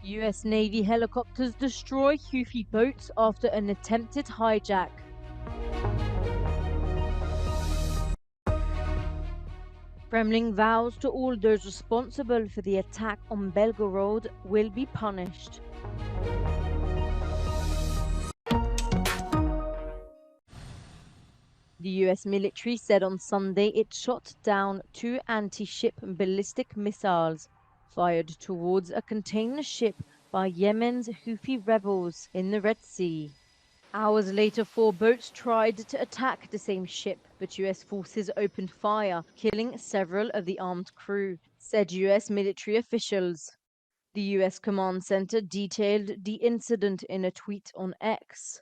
US Navy helicopters destroy Houthi boats after an attempted hijack. Kremlin vows to all those responsible for the attack on Belgorod will be punished. The US military said on Sunday it shot down 2 anti-ship ballistic missiles fired towards a container ship by Yemen's Houthi rebels in the Red Sea. Hours later, 4 boats tried to attack the same ship, but US forces opened fire, killing several of the armed crew, said US military officials. The US Command Center detailed the incident in a tweet on X.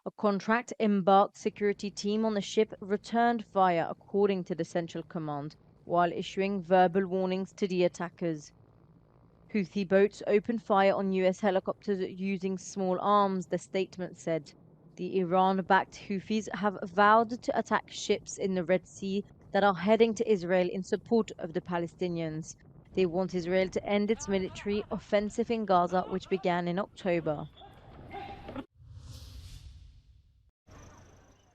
A contract-embarked security team on the ship returned fire, according to the Central Command, while issuing verbal warnings to the attackers. Houthi boats opened fire on US helicopters using small arms, the statement said. The Iran-backed Houthis have vowed to attack ships in the Red Sea that are heading to Israel in support of the Palestinians. They want Israel to end its military offensive in Gaza, which began in October.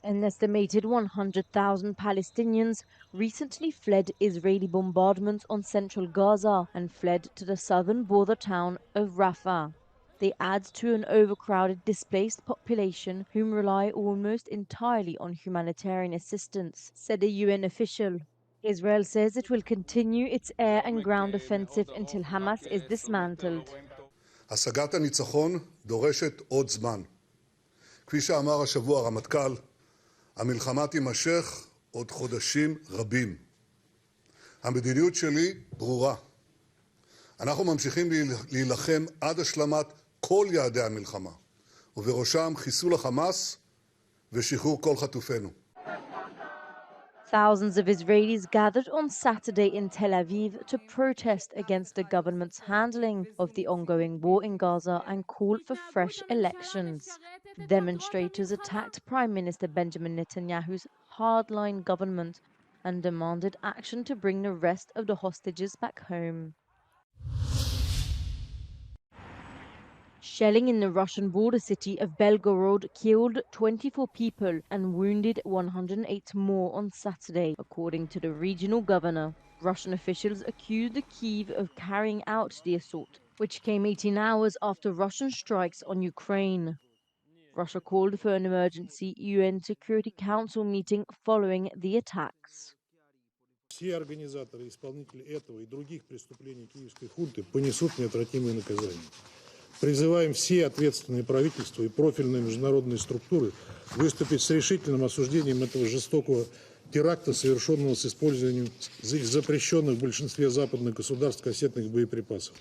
An estimated 100,000 Palestinians recently fled Israeli bombardments on central Gaza and fled to the southern border town of Rafah. They add to an overcrowded displaced population whom rely almost entirely on humanitarian assistance, said a UN official. Israel says it will continue its air and ground offensive until Hamas is dismantled. השגת הניצחון דורשת עוד זמן. כפי שאמר השבוע הרמטכ"ל, המלחמה תימשך עוד חודשים רבים. המדיניות שלי ברורה. אנחנו ממשיכים להילחם עד השלמת כל יעדי המלחמה, ובראשם חיסול החמאס ושחרור כל חטופינו. Thousands of Israelis gathered on Saturday in Tel Aviv to protest against the government's handling of the ongoing war in Gaza and call for fresh elections. Demonstrators attacked Prime Minister Benjamin Netanyahu's hardline government and demanded action to bring the rest of the hostages back home. Shelling in the Russian border city of Belgorod killed 24 people and wounded 108 more on Saturday, according to the regional governor. Russian officials accused Kyiv of carrying out the assault, which came 18 hours after Russian strikes on Ukraine. Russia called for an emergency UN Security Council meeting following the attacks. Все организаторы и исполнители этого и других преступлений киевской хунты понесут неотвратимые наказания. Призываем все ответственные правительства и профильные международные структуры выступить с решительным осуждением этого жестокого теракта, совершенного с использованием запрещенных в большинстве западных государств кассетных боеприпасов.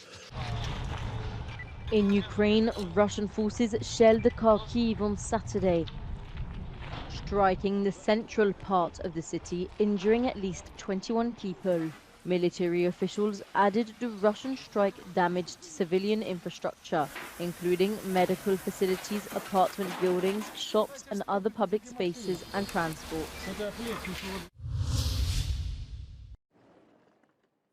In Ukraine, Russian forces shelled Kharkiv on Saturday, striking the central part of the city, injuring at least 21 people. Military officials added the Russian strike damaged civilian infrastructure, including medical facilities, apartment buildings, shops and other public spaces and transport.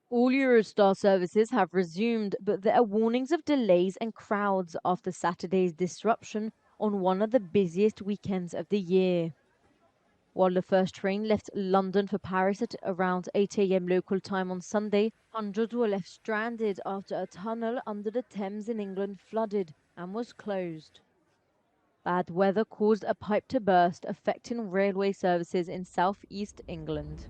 All Eurostar services have resumed, but there are warnings of delays and crowds after Saturday's disruption on one of the busiest weekends of the year. While the first train left London for Paris at around 8 a.m. local time on Sunday, hundreds were left stranded after a tunnel under the Thames in England flooded and was closed. Bad weather caused a pipe to burst, affecting railway services in southeast England.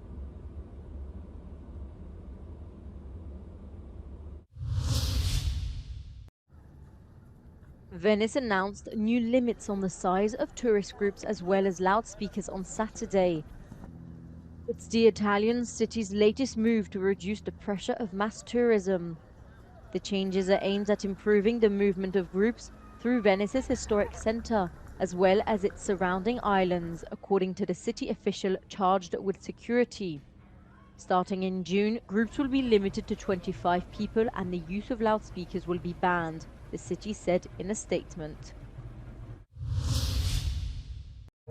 Venice announced new limits on the size of tourist groups as well as loudspeakers on Saturday. It's the Italian city's latest move to reduce the pressure of mass tourism. The changes are aimed at improving the movement of groups through Venice's historic centre, as well as its surrounding islands, according to the city official charged with security. Starting in June, groups will be limited to 25 people and the use of loudspeakers will be banned, the city said in a statement.